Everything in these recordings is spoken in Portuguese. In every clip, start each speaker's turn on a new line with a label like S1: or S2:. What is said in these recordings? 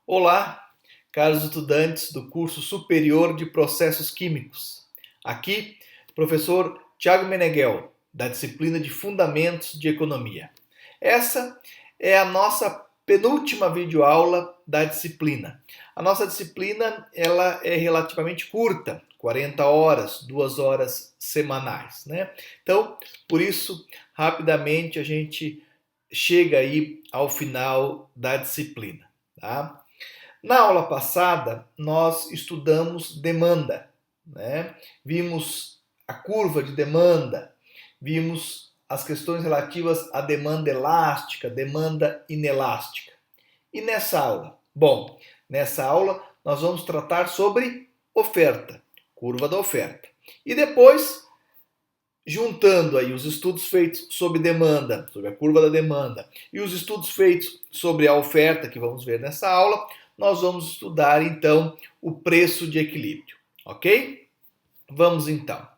S1: Olá, caros estudantes do curso superior de Processos Químicos. Aqui, professor Tiago Meneghel, da disciplina de Fundamentos de Economia. Essa é a nossa penúltima videoaula da disciplina. A nossa disciplina ela é relativamente curta, 40 horas, 2 horas semanais, né? Então, por isso, rapidamente a gente chega aí ao final da disciplina, tá? Na aula passada, nós estudamos demanda, né? Vimos a curva de demanda, vimos as questões relativas à demanda elástica, demanda inelástica. E nessa aula? Bom, nessa aula nós vamos tratar sobre oferta, curva da oferta. E depois, juntando aí os estudos feitos sobre demanda, sobre a curva da demanda, e os estudos feitos sobre a oferta, que vamos ver nessa aula, nós vamos estudar então o preço de equilíbrio, ok? Vamos então.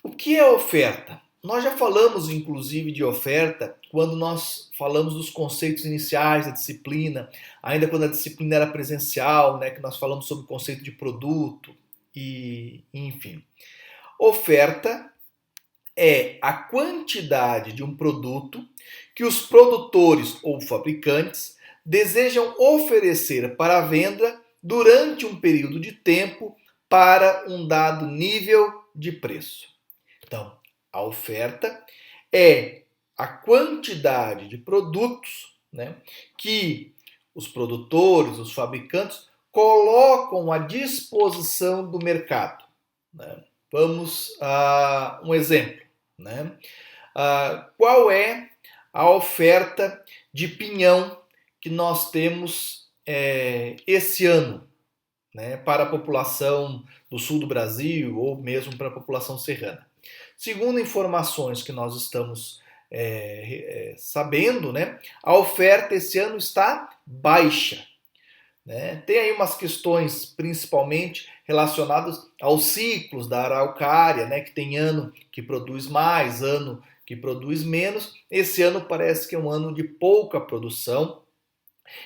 S1: O que é oferta? Nós já falamos inclusive de oferta quando nós falamos dos conceitos iniciais da disciplina, ainda quando a disciplina era presencial, né, que nós falamos sobre o conceito de produto e enfim. Oferta é a quantidade de um produto que os produtores ou fabricantes desejam oferecer para a venda durante um período de tempo para um dado nível de preço. Então, a oferta é a quantidade de produtos, né, que os produtores, os fabricantes colocam à disposição do mercado, né? Vamos a um exemplo, né? Qual é a oferta de pinhão que nós temos esse ano, né, para a população do sul do Brasil ou mesmo para a população serrana? Segundo informações que nós estamos sabendo, né, a oferta esse ano está baixa, né? Tem aí umas questões principalmente relacionadas aos ciclos da araucária, né, que tem ano que produz mais, ano que produz menos. Esse ano parece que é um ano de pouca produção.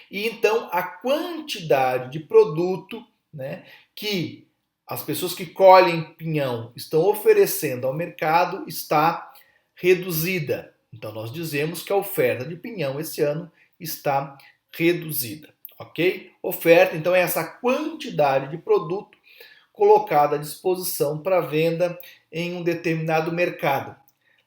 S1: E então a quantidade de produto, né, que as pessoas que colhem pinhão estão oferecendo ao mercado está reduzida. Então nós dizemos que a oferta de pinhão esse ano está reduzida, ok? Oferta, então, é essa quantidade de produto colocada à disposição para venda em um determinado mercado.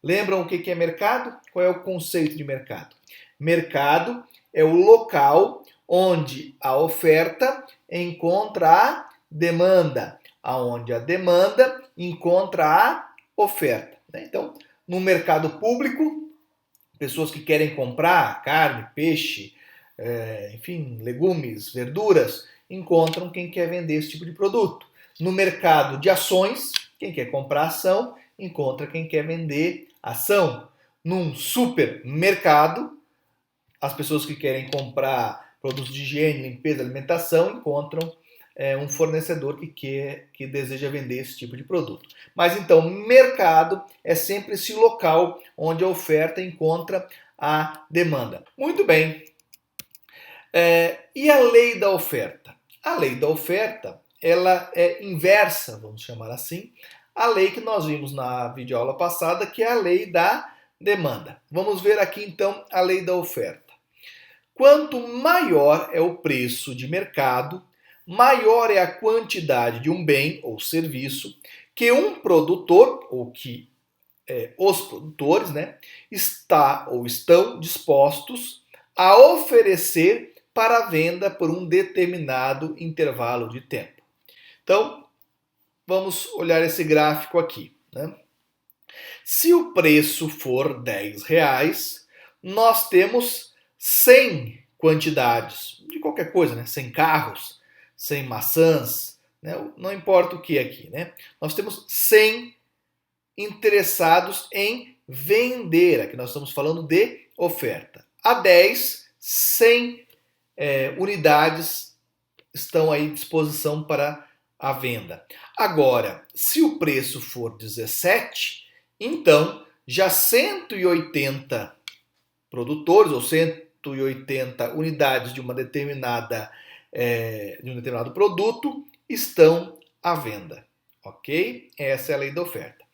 S1: Lembram o que é mercado? Qual é o conceito de mercado? Mercado é o local onde a oferta encontra a demanda, aonde a demanda encontra a oferta. Então, no mercado público, pessoas que querem comprar carne, peixe, enfim, legumes, verduras, encontram quem quer vender esse tipo de produto. No mercado de ações, quem quer comprar ação, encontra quem quer vender ação. Num supermercado, as pessoas que querem comprar produtos de higiene, limpeza, alimentação, encontram um fornecedor que deseja vender esse tipo de produto. Mas então, mercado é sempre esse local onde a oferta encontra a demanda. Muito bem. E a lei da oferta? A lei da oferta, ela é inversa, vamos chamar assim, a lei que nós vimos na videoaula passada, que é a lei da demanda. Vamos ver aqui então a lei da oferta. Quanto maior é o preço de mercado, maior é a quantidade de um bem ou serviço que um produtor, ou que os produtores, né, está ou estão dispostos a oferecer para venda por um determinado intervalo de tempo. Então, vamos olhar esse gráfico aqui, né? Se o preço for R$10, nós temos 100 quantidades de qualquer coisa, né? 100 carros, 100 maçãs, né? Não importa o que aqui, né? Nós temos 100 interessados em vender. Aqui nós estamos falando de oferta. A 10, 100 unidades estão aí à disposição para a venda. Agora, se o preço for 17, então já 180 produtores ou 180 unidades de de um determinado produto estão à venda, ok? Essa é a lei da oferta.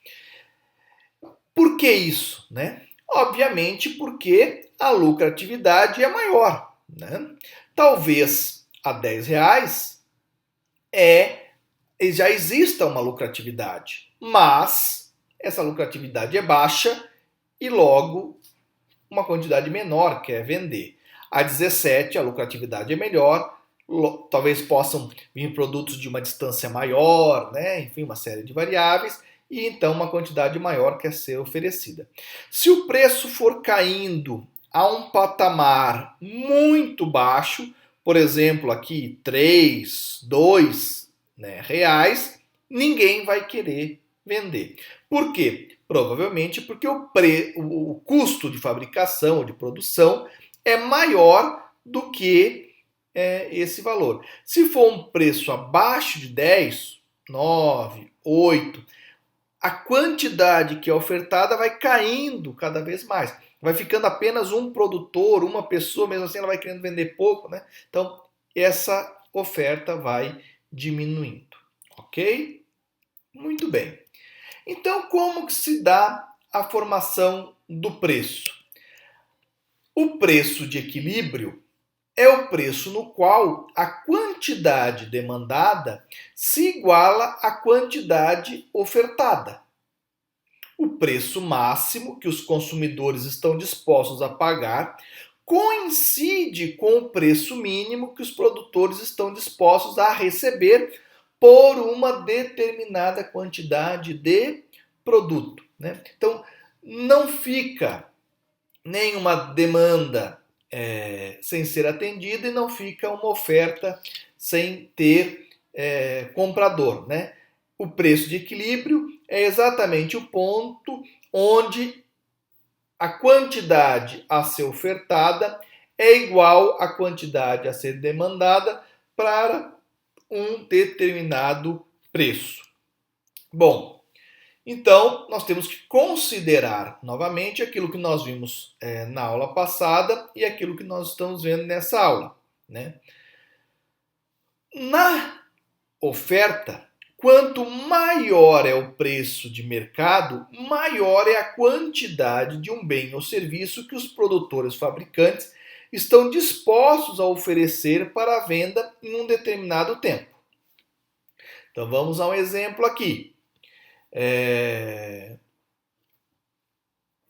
S1: Por que isso, né? Obviamente porque a lucratividade é maior, né? Talvez a R$10 já exista uma lucratividade, mas essa lucratividade é baixa e logo uma quantidade menor quer vender. A 17 a lucratividade é melhor, talvez possam vir produtos de uma distância maior, né? Enfim, uma série de variáveis, e então uma quantidade maior quer ser oferecida. Se o preço for caindo a um patamar muito baixo, por exemplo, aqui 3, 2, né, reais, ninguém vai querer vender. Por quê? Provavelmente porque o custo de fabricação ou de produção é maior do que esse valor. Se for um preço abaixo de 10, 9, 8, a quantidade que é ofertada vai caindo cada vez mais. Vai ficando apenas um produtor, uma pessoa, mesmo assim ela vai querendo vender pouco, né? Então, essa oferta vai diminuindo, ok? Muito bem. Então, como que se dá a formação do preço? O preço de equilíbrio é o preço no qual a quantidade demandada se iguala à quantidade ofertada. O preço máximo que os consumidores estão dispostos a pagar coincide com o preço mínimo que os produtores estão dispostos a receber por uma determinada quantidade de produto, né? Então, não fica nenhuma demanda sem ser atendida e não fica uma oferta sem ter comprador, né? O preço de equilíbrio é exatamente o ponto onde a quantidade a ser ofertada é igual à quantidade a ser demandada para um determinado preço. Bom, então nós temos que considerar novamente aquilo que nós vimos na aula passada e aquilo que nós estamos vendo nessa aula, né? Na oferta, quanto maior é o preço de mercado, maior é a quantidade de um bem ou serviço que os produtores fabricantes estão dispostos a oferecer para a venda em um determinado tempo. Então vamos a um exemplo aqui.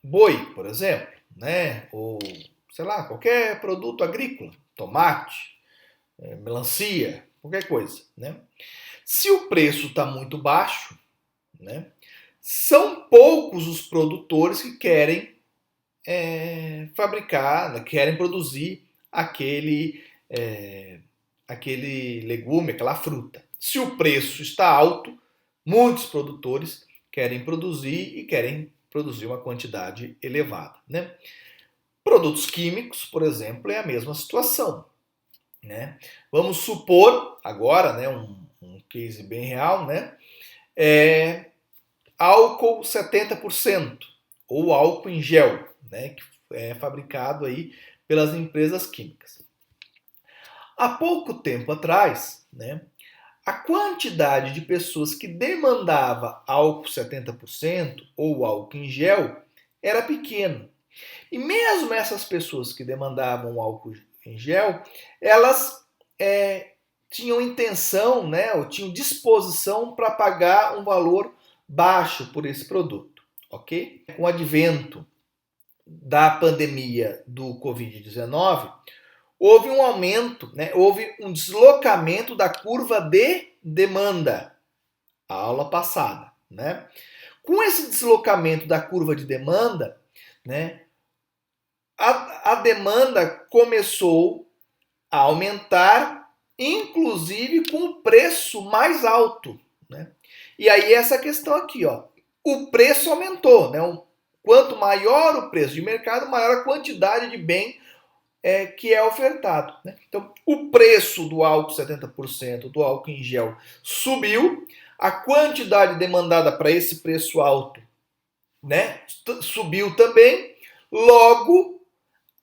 S1: Boi, por exemplo, né? Ou sei lá, qualquer produto agrícola, tomate, melancia, qualquer coisa, né? Se o preço está muito baixo, né, são poucos os produtores que querem fabricar, querem produzir aquele legume, aquela fruta. Se o preço está alto, muitos produtores querem produzir e querem produzir uma quantidade elevada, né? Produtos químicos, por exemplo, é a mesma situação, né? Vamos supor agora, né, um case bem real, né? Álcool 70% ou álcool em gel, né, que é fabricado aí pelas empresas químicas. Há pouco tempo atrás, né, a quantidade de pessoas que demandava álcool 70% ou álcool em gel era pequena. E mesmo essas pessoas que demandavam álcool em gel, elas tinham intenção, né, ou tinham disposição para pagar um valor baixo por esse produto, ok? Com o advento da pandemia do Covid-19, houve um aumento, né, houve um deslocamento da curva de demanda, a aula passada, né? Com esse deslocamento da curva de demanda, né, a demanda começou a aumentar, inclusive com o preço mais alto, né? E aí essa questão aqui, ó, o preço aumentou, né? Quanto maior o preço de mercado, maior a quantidade de bem que é ofertado, né? Então, o preço do álcool 70%, do álcool em gel, subiu, a quantidade demandada para esse preço alto, né, subiu também, logo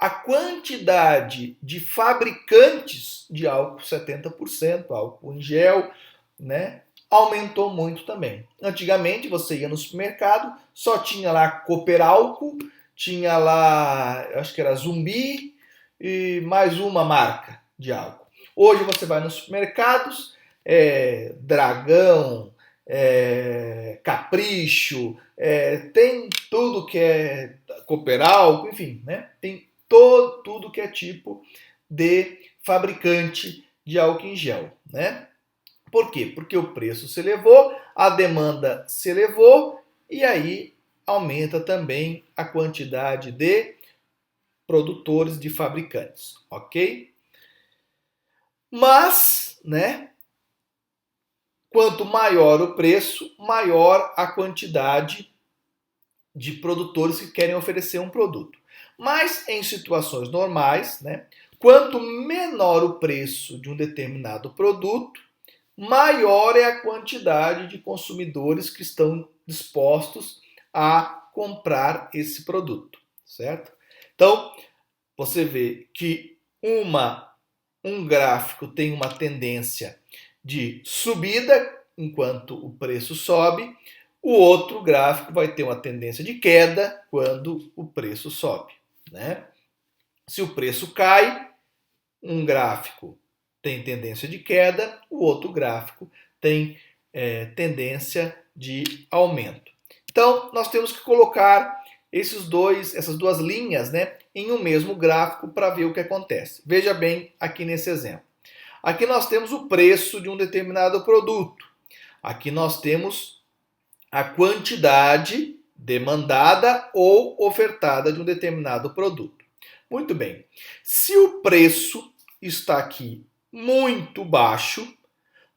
S1: a quantidade de fabricantes de álcool 70%, álcool em gel, né, aumentou muito também. Antigamente você ia no supermercado, só tinha lá Cooperálcool, tinha lá, acho que era Zumbi e mais uma marca de álcool. Hoje você vai nos supermercados, Dragão, Capricho, tem tudo que é Cooperálcool, enfim, né? Tem tudo que é tipo de fabricante de álcool em gel, né? Por quê? Porque o preço se elevou, a demanda se elevou e aí aumenta também a quantidade de produtores, de fabricantes, ok? Mas, né, quanto maior o preço, maior a quantidade de produtores que querem oferecer um produto. Mas em situações normais, né, quanto menor o preço de um determinado produto, maior é a quantidade de consumidores que estão dispostos a comprar esse produto, certo? Então, você vê que um gráfico tem uma tendência de subida enquanto o preço sobe, o outro gráfico vai ter uma tendência de queda quando o preço sobe, né? Se o preço cai, um gráfico tem tendência de queda, o outro gráfico tem tendência de aumento. Então, nós temos que colocar essas duas linhas, né, em um mesmo gráfico para ver o que acontece. Veja bem aqui nesse exemplo. Aqui nós temos o preço de um determinado produto. Aqui nós temos a quantidade demandada ou ofertada de um determinado produto. Muito bem. Se o preço está aqui muito baixo,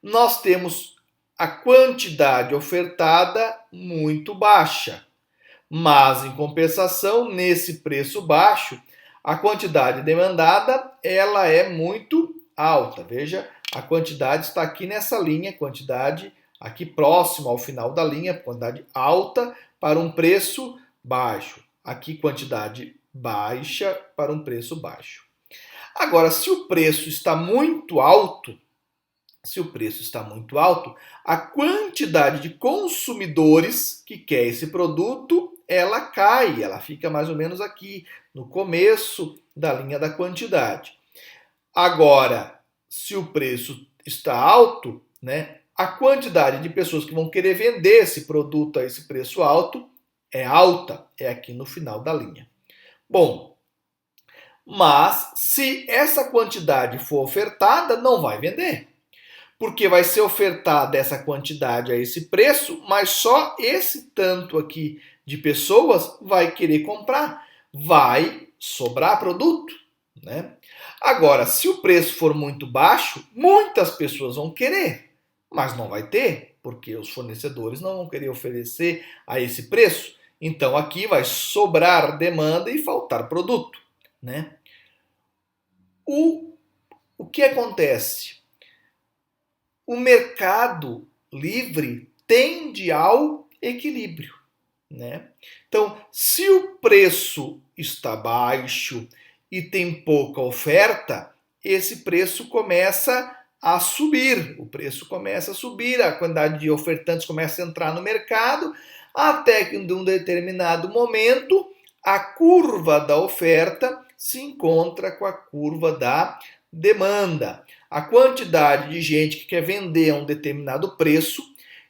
S1: nós temos a quantidade ofertada muito baixa. Mas, em compensação, nesse preço baixo, a quantidade demandada ela é muito alta. Veja, a quantidade está aqui nessa linha, quantidade aqui próxima ao final da linha, quantidade alta para um preço baixo. Aqui, quantidade baixa para um preço baixo. Agora, se o preço está muito alto, a quantidade de consumidores que quer esse produto, ela cai, ela fica mais ou menos aqui no começo da linha da quantidade. Agora, se o preço está alto, né, a quantidade de pessoas que vão querer vender esse produto a esse preço alto é alta, é aqui no final da linha. Bom, mas se essa quantidade for ofertada, não vai vender. Porque vai ser ofertada essa quantidade a esse preço, mas só esse tanto aqui de pessoas vai querer comprar. Vai sobrar produto, né? Agora, se o preço for muito baixo, muitas pessoas vão querer, mas não vai ter, porque os fornecedores não vão querer oferecer a esse preço. Então aqui vai sobrar demanda e faltar produto, né? O que acontece? O mercado livre tende ao equilíbrio, né? Então, se o preço está baixo e tem pouca oferta, esse preço começa a subir. O preço começa a subir, a quantidade de ofertantes começa a entrar no mercado, até que em um determinado momento a curva da oferta se encontra com a curva da demanda. A quantidade de gente que quer vender a um determinado preço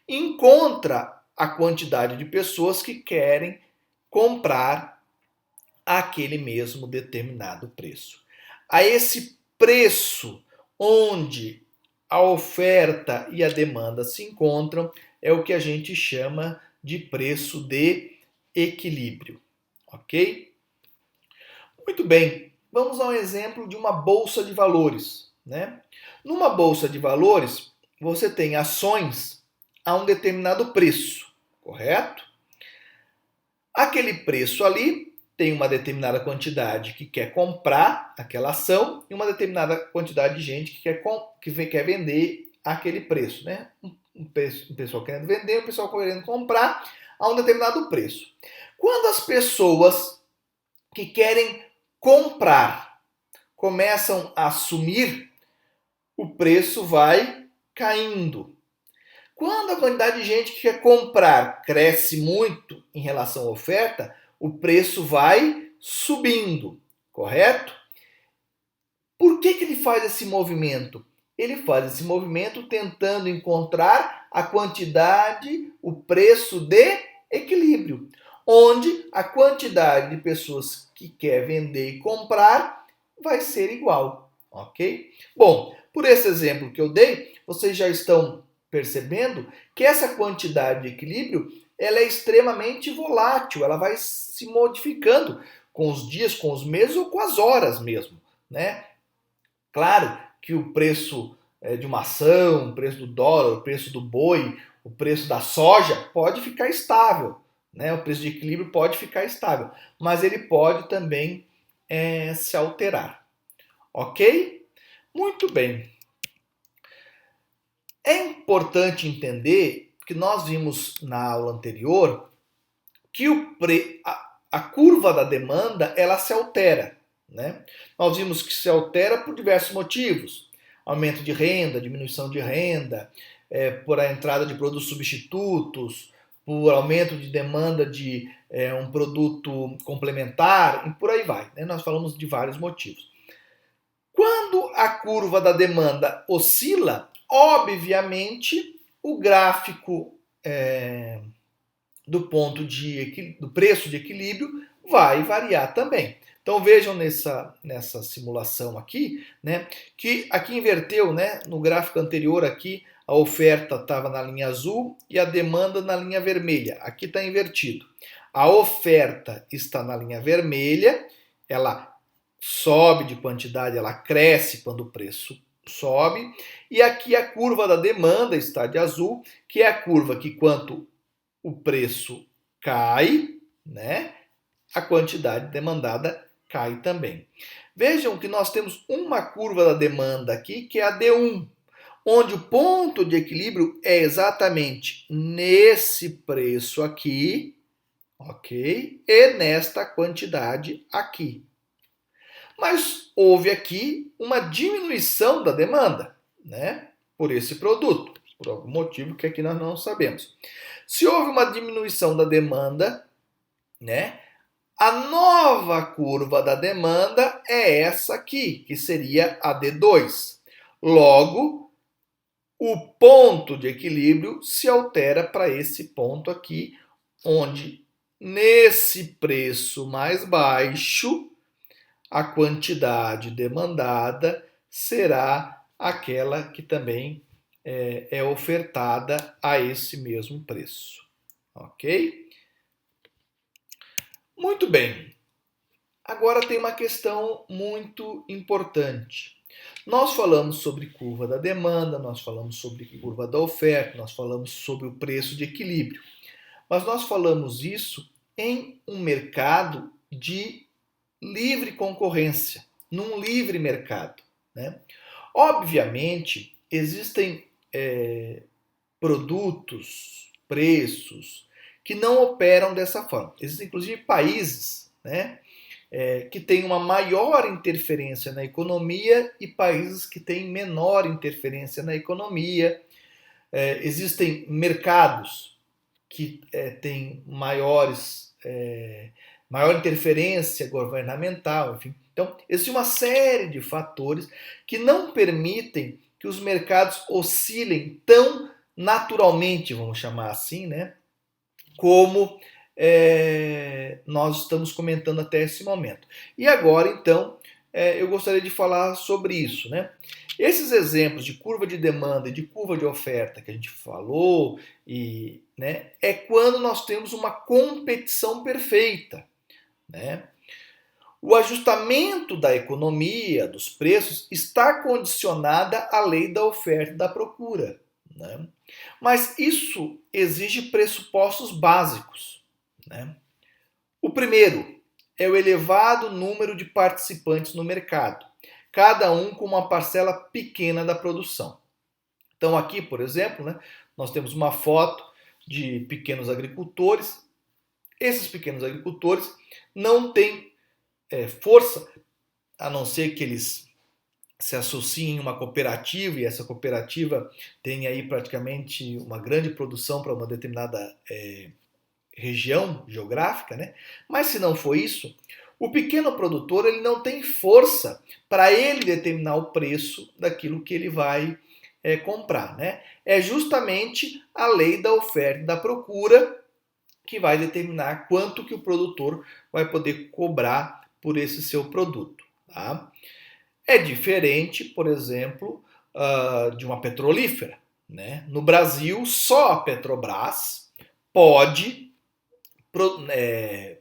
S1: encontra a quantidade de pessoas que querem comprar aquele mesmo determinado preço. A esse preço onde a oferta e a demanda se encontram é o que a gente chama de preço de equilíbrio, ok? Muito bem, vamos a um exemplo de uma bolsa de valores, né? Numa bolsa de valores, você tem ações a um determinado preço, correto? Aquele preço ali tem uma determinada quantidade que quer comprar aquela ação e uma determinada quantidade de gente que quer vender aquele preço, né? Um pessoal querendo vender, um pessoal querendo comprar a um determinado preço. Quando as pessoas que querem comprar começam a sumir, o preço vai caindo. Quando a quantidade de gente que quer comprar cresce muito em relação à oferta, o preço vai subindo, correto? Por que ele faz esse movimento? Ele faz esse movimento tentando encontrar a quantidade, o preço de equilíbrio, onde a quantidade de pessoas que quer vender e comprar vai ser igual, ok? Bom, por esse exemplo que eu dei, vocês já estão percebendo que essa quantidade de equilíbrio ela é extremamente volátil, ela vai se modificando com os dias, com os meses ou com as horas mesmo, né? Claro que o preço de uma ação, o preço do dólar, o preço do boi, o preço da soja pode ficar estável, né? O preço de equilíbrio pode ficar estável, mas ele pode também se alterar, ok? Muito bem. É importante entender que nós vimos na aula anterior que a curva da demanda ela se altera, né? Nós vimos que se altera por diversos motivos: aumento de renda, diminuição de renda, por a entrada de produtos substitutos, por aumento de demanda de um produto complementar e por aí vai, né? Nós falamos de vários motivos. Quando a curva da demanda oscila, obviamente o gráfico do preço de equilíbrio vai variar também. Então vejam nessa simulação aqui, né, que aqui inverteu, né, no gráfico anterior aqui a oferta estava na linha azul e a demanda na linha vermelha. Aqui está invertido. A oferta está na linha vermelha, ela sobe de quantidade, ela cresce quando o preço sobe, e aqui a curva da demanda está de azul, que é a curva que quanto o preço cai, né, a quantidade demandada cai também. Vejam que nós temos uma curva da demanda aqui, que é a D1, onde o ponto de equilíbrio é exatamente nesse preço aqui, ok? E nesta quantidade aqui. Mas houve aqui uma diminuição da demanda, né, por esse produto, por algum motivo que aqui nós não sabemos. Se houve uma diminuição da demanda, né, a nova curva da demanda é essa aqui, que seria a D2. Logo, o ponto de equilíbrio se altera para esse ponto aqui, onde nesse preço mais baixo, a quantidade demandada será aquela que também é ofertada a esse mesmo preço. Ok? Muito bem. Agora tem uma questão muito importante. Nós falamos sobre curva da demanda, nós falamos sobre curva da oferta, nós falamos sobre o preço de equilíbrio. Mas nós falamos isso em um mercado de livre concorrência, num livre mercado, né? Obviamente, existem produtos, preços que não operam dessa forma. Existem, inclusive, países, né, que têm uma maior interferência na economia e países que têm menor interferência na economia. Existem mercados que têm maior interferência governamental, enfim. Então, existe uma série de fatores que não permitem que os mercados oscilem tão naturalmente, vamos chamar assim, né, como nós estamos comentando até esse momento. E agora, então, eu gostaria de falar sobre isso, né? Esses exemplos de curva de demanda e de curva de oferta que a gente falou, né, é quando nós temos uma competição perfeita, né? O ajustamento da economia, dos preços, está condicionada à lei da oferta e da procura, né? Mas isso exige pressupostos básicos, né? O primeiro é o elevado número de participantes no mercado, cada um com uma parcela pequena da produção. Então aqui, por exemplo, né, nós temos uma foto de pequenos agricultores. Esses pequenos agricultores não têm força, a não ser que eles se associem em uma cooperativa e essa cooperativa tem aí praticamente uma grande produção para uma determinada região geográfica, né? Mas se não for isso, o pequeno produtor ele não tem força para ele determinar o preço daquilo que ele vai comprar, né? É justamente a lei da oferta e da procura que vai determinar quanto que o produtor vai poder cobrar por esse seu produto, tá? É diferente, por exemplo, de uma petrolífera, né? No Brasil, só a Petrobras pode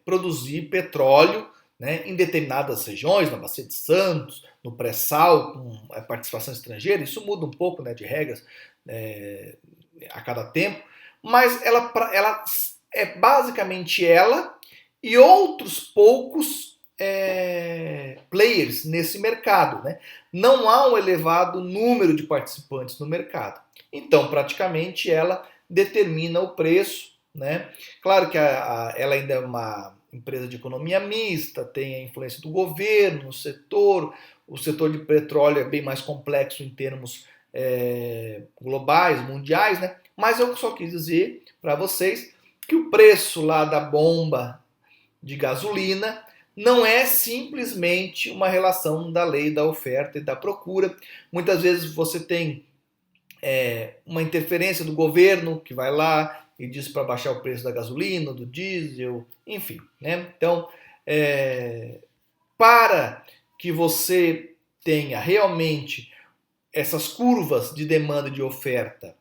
S1: produzir petróleo, né, em determinadas regiões, na Bacia de Santos, no pré-sal, com a participação estrangeira. Isso muda um pouco, né, de regras a cada tempo, mas ela é basicamente ela e outros poucos players nesse mercado, né? Não há um elevado número de participantes no mercado. Então, praticamente, ela determina o preço, né? Claro que ela ainda é uma empresa de economia mista, tem a influência do governo no setor, o setor de petróleo é bem mais complexo em termos globais, mundiais, né? Mas eu só quis dizer para vocês que o preço lá da bomba de gasolina não é simplesmente uma relação da lei da oferta e da procura. Muitas vezes você tem uma interferência do governo que vai lá e diz para baixar o preço da gasolina, do diesel, enfim, né? Então, para que você tenha realmente essas curvas de demanda e de oferta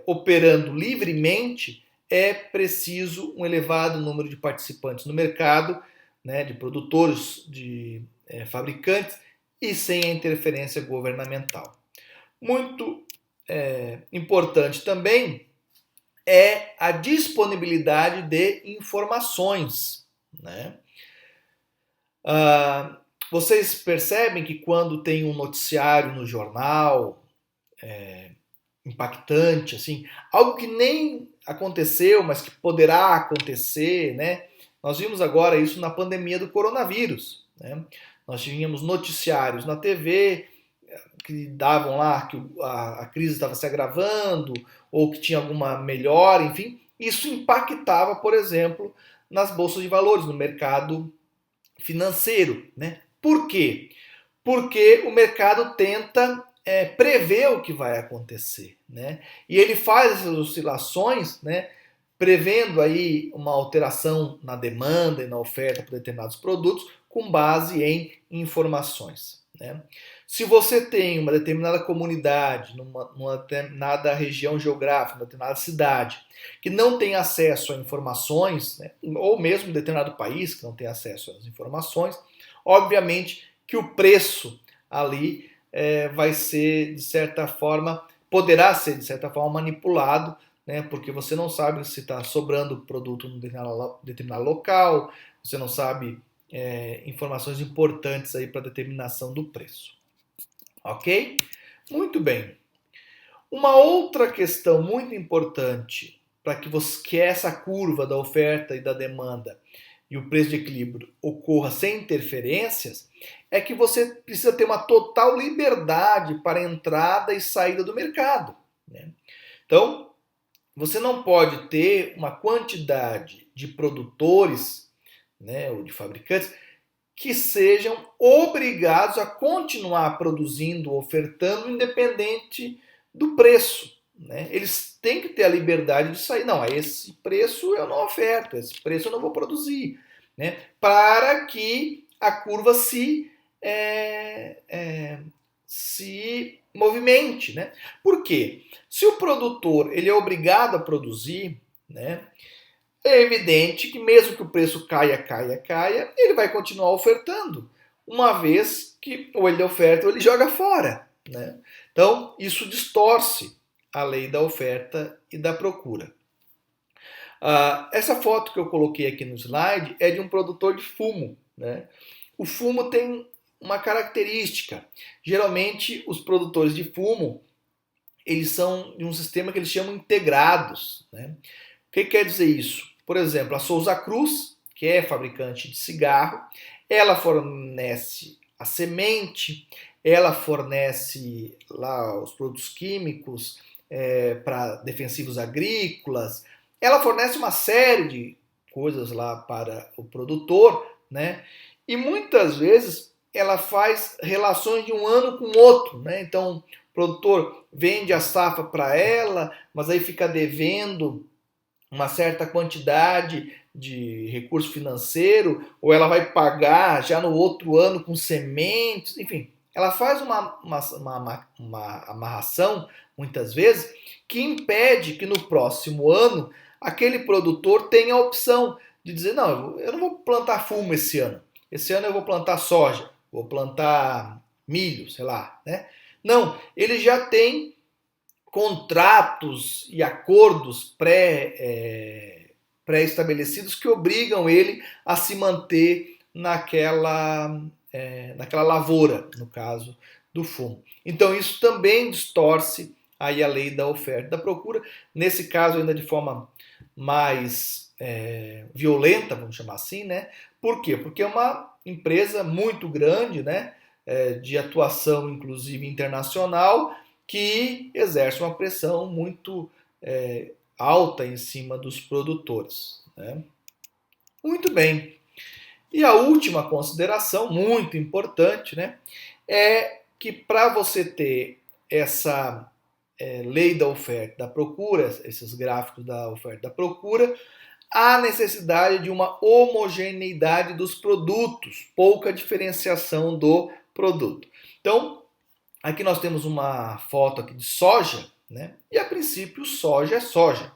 S1: operando livremente, é preciso um elevado número de participantes no mercado, né, de produtores, de fabricantes, e sem a interferência governamental. Muito importante também é a disponibilidade de informações, né? Vocês percebem que quando tem um noticiário no jornal impactante, assim, algo que nem aconteceu, mas que poderá acontecer, né? Nós vimos agora isso na pandemia do coronavírus, né? Nós tínhamos noticiários na TV que davam lá que a crise estava se agravando ou que tinha alguma melhora, enfim, isso impactava, por exemplo, nas bolsas de valores, no mercado financeiro, né? Por quê? Porque o mercado tenta prever o que vai acontecer, né? E ele faz essas oscilações, né? Prevendo aí uma alteração na demanda e na oferta por determinados produtos com base em informações, né? Se você tem uma determinada comunidade, numa determinada região geográfica, numa determinada cidade, que não tem acesso a informações, né? Ou mesmo um determinado país que não tem acesso às informações, obviamente que o preço ali vai ser, de certa forma, poderá ser, de certa forma, manipulado, né? Porque você não sabe se está sobrando produto num determinado local, você não sabe informações importantes aí para determinação do preço. Ok? Muito bem. Uma outra questão muito importante para que essa curva da oferta e da demanda e o preço de equilíbrio ocorra sem interferências é que você precisa ter uma total liberdade para entrada e saída do mercado, né? Então, você não pode ter uma quantidade de produtores, né, ou de fabricantes que sejam obrigados a continuar produzindo, ofertando, independente do preço, né? Eles têm que ter a liberdade de sair. Não, a esse preço eu não oferto, a esse preço eu não vou produzir, né? Para que a curva se movimente, né? Por quê? Se o produtor ele é obrigado a produzir, né? É evidente que mesmo que o preço caia, ele vai continuar ofertando, uma vez que ou ele oferta ou ele joga fora, né? Então, isso distorce a lei da oferta e da procura. Essa foto que eu coloquei aqui no slide é de um produtor de fumo, né? O fumo tem uma característica. Geralmente, os produtores de fumo, eles são de um sistema que eles chamam integrados, né? O que quer dizer isso? Por exemplo, a Souza Cruz, que é fabricante de cigarro, ela fornece a semente, ela fornece lá os produtos químicos para defensivos agrícolas, ela fornece uma série de coisas lá para o produtor, né? E muitas vezes ela faz relações de um ano com o outro, né? Então, o produtor vende a safra para ela, mas aí fica devendo uma certa quantidade de recurso financeiro, ou ela vai pagar já no outro ano com sementes, enfim. Ela faz uma amarração, muitas vezes, que impede que no próximo ano aquele produtor tenha a opção de dizer, não, eu não vou plantar fumo esse ano. Esse ano eu vou plantar soja, vou plantar milho, sei lá, né? Não, ele já tem contratos e acordos pré-estabelecidos que obrigam ele a se manter naquela lavoura, no caso do fumo. Então isso também distorce aí a lei da oferta e da procura, nesse caso ainda de forma mais violenta, vamos chamar assim, né? Por quê? Porque é uma empresa muito grande, né? De atuação inclusive internacional, que exerce uma pressão muito alta em cima dos produtores, né? Muito bem. E a última consideração, muito importante, né, é que para você ter essa lei da oferta e da procura, esses gráficos da oferta e da procura, há necessidade de uma homogeneidade dos produtos, pouca diferenciação do produto. Então, aqui nós temos uma foto aqui de soja, né? E a princípio soja é soja.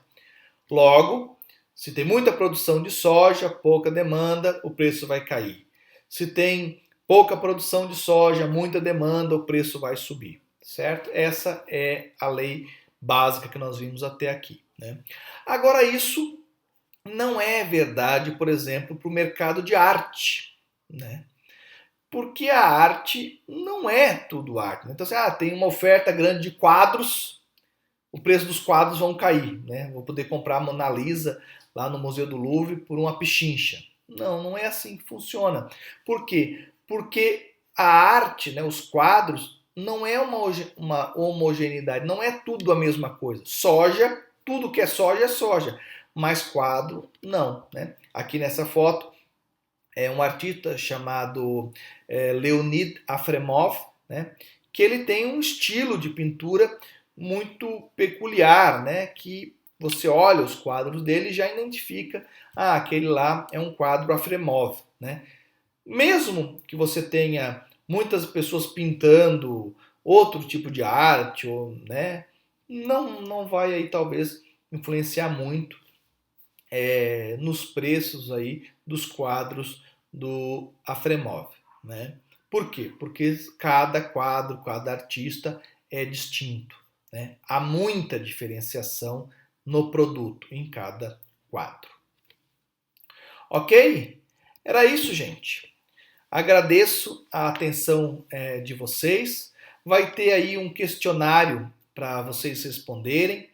S1: Logo, se tem muita produção de soja, pouca demanda, o preço vai cair. Se tem pouca produção de soja, muita demanda, o preço vai subir, certo? Essa é a lei básica que nós vimos até aqui, né? Agora, isso não é verdade, por exemplo, para o mercado de arte, né? Porque a arte não é tudo arte, né? Então, assim, tem uma oferta grande de quadros, o preço dos quadros vão cair, né? Vou poder comprar a Mona Lisa lá no Museu do Louvre por uma pichincha. Não, não é assim que funciona. Por quê? Porque a arte, né, os quadros, não é uma homogeneidade, não é tudo a mesma coisa. Soja, tudo que é soja, mas quadro, não, né? Aqui nessa foto é um artista chamado Leonid Afremov, né? Que ele tem um estilo de pintura muito peculiar, né? Que você olha os quadros dele e já identifica, aquele lá é um quadro Afremov, né? Mesmo que você tenha muitas pessoas pintando outro tipo de arte, ou, né? Não vai aí talvez influenciar muito nos preços aí dos quadros do Afremov, né? Por quê? Porque cada quadro, cada artista é distinto, né? Há muita diferenciação no produto em cada quadro. Ok? Era isso, gente. Agradeço a atenção de vocês. Vai ter aí um questionário para vocês responderem.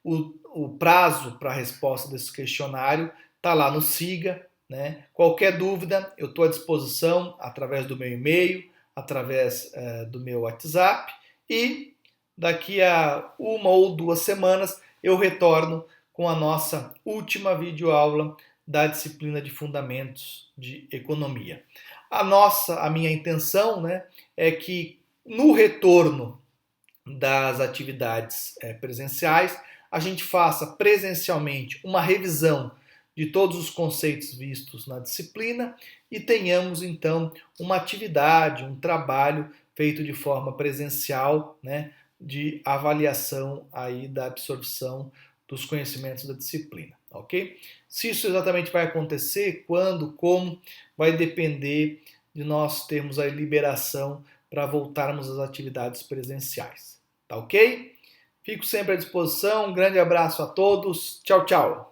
S1: O prazo para a resposta desse questionário está lá no Siga, né? Qualquer dúvida, eu estou à disposição através do meu e-mail, através do meu WhatsApp, e daqui a 1 ou 2 semanas eu retorno com a nossa última videoaula da disciplina de Fundamentos de Economia. A minha intenção, né, é que no retorno das atividades presenciais, a gente faça presencialmente uma revisão de todos os conceitos vistos na disciplina e tenhamos então uma atividade, um trabalho feito de forma presencial, né, de avaliação aí da absorção dos conhecimentos da disciplina, ok? Se isso exatamente vai acontecer, quando, como, vai depender de nós termos a liberação para voltarmos às atividades presenciais. Tá ok? Fico sempre à disposição. Um grande abraço a todos. Tchau, tchau.